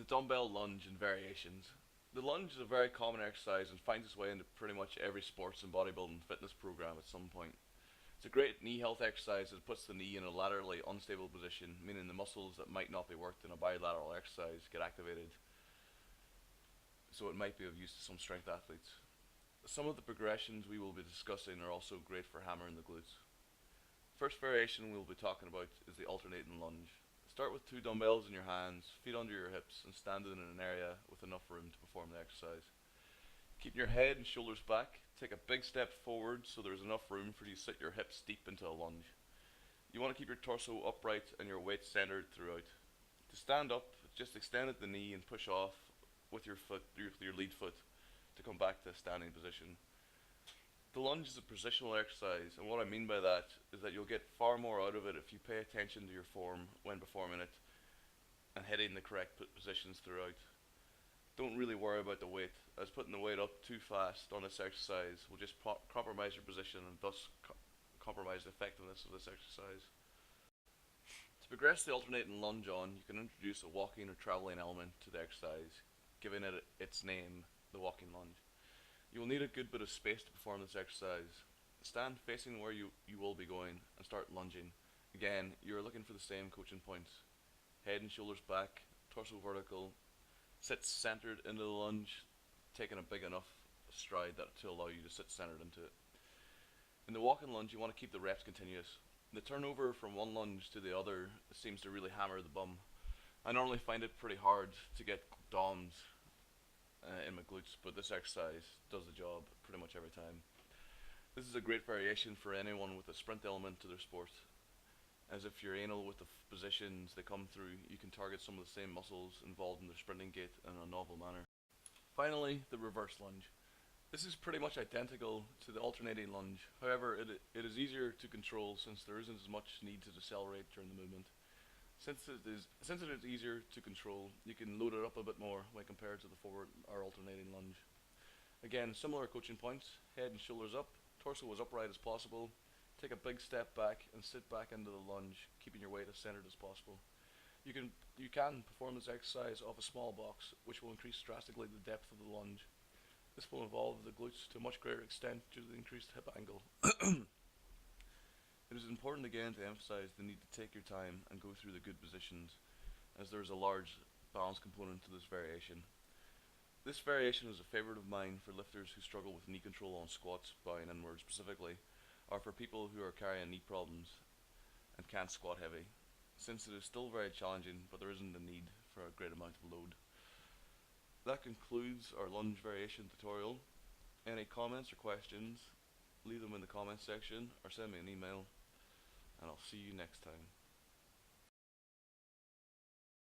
The dumbbell lunge and variations. The lunge is a very common exercise and finds its way into pretty much every sports and bodybuilding fitness program at some point. It's a great knee health exercise that puts the knee in a laterally unstable position, meaning the muscles that might not be worked in a bilateral exercise get activated, so it might be of use to some strength athletes. Some of the progressions we will be discussing are also great for hammering the glutes. First variation we'll be talking about is the alternating lunge. Start with two dumbbells in your hands, feet under your hips, and stand in an area with enough room to perform the exercise. Keeping your head and shoulders back, take a big step forward so there's enough room for you to sit your hips deep into a lunge. You want to keep your torso upright and your weight centered throughout. To stand up, just extend at the knee and push off with your foot, your lead foot, to come back to a standing position. The lunge is a positional exercise, and what I mean by that is that you'll get far more out of it if you pay attention to your form when performing it and hitting the correct positions throughout. Don't really worry about the weight, as putting the weight up too fast on this exercise will just compromise your position and thus compromise the effectiveness of this exercise. To progress the alternating lunge on, you can introduce a walking or traveling element to the exercise, giving it its name, the walking lunge. You will need a good bit of space to perform this exercise. Stand facing where you will be going and start lunging. Again, you are looking for the same coaching points. Head and shoulders back, torso vertical, sit centered into the lunge, taking a big enough stride to allow you to sit centered into it. In the walking lunge, you want to keep the reps continuous. The turnover from one lunge to the other seems to really hammer the bum. I normally find it pretty hard to get DOMs in my glutes, but this exercise does the job pretty much every time. This is a great variation for anyone with a sprint element to their sport, as if you're anal with the positions they come through, you can target some of the same muscles involved in the sprinting gait in a novel manner. Finally, the reverse lunge. This is pretty much identical to the alternating lunge, however it is easier to control since there isn't as much need to decelerate during the movement. Since it is easier to control, you can load it up a bit more when compared to the forward or alternating lunge. Again, similar coaching points, head and shoulders up, torso as upright as possible, take a big step back and sit back into the lunge, keeping your weight as centered as possible. You can perform this exercise off a small box, which will increase drastically the depth of the lunge. This will involve the glutes to a much greater extent due to the increased hip angle. It is important again to emphasize the need to take your time and go through the good positions, as there is a large balance component to this variation. This variation is a favorite of mine for lifters who struggle with knee control on squats, bowing inward specifically, or for people who are carrying knee problems and can't squat heavy, since it is still very challenging, but there isn't a need for a great amount of load. That concludes our lunge variation tutorial. Any comments or questions, leave them in the comments section or send me an email, and I'll see you next time.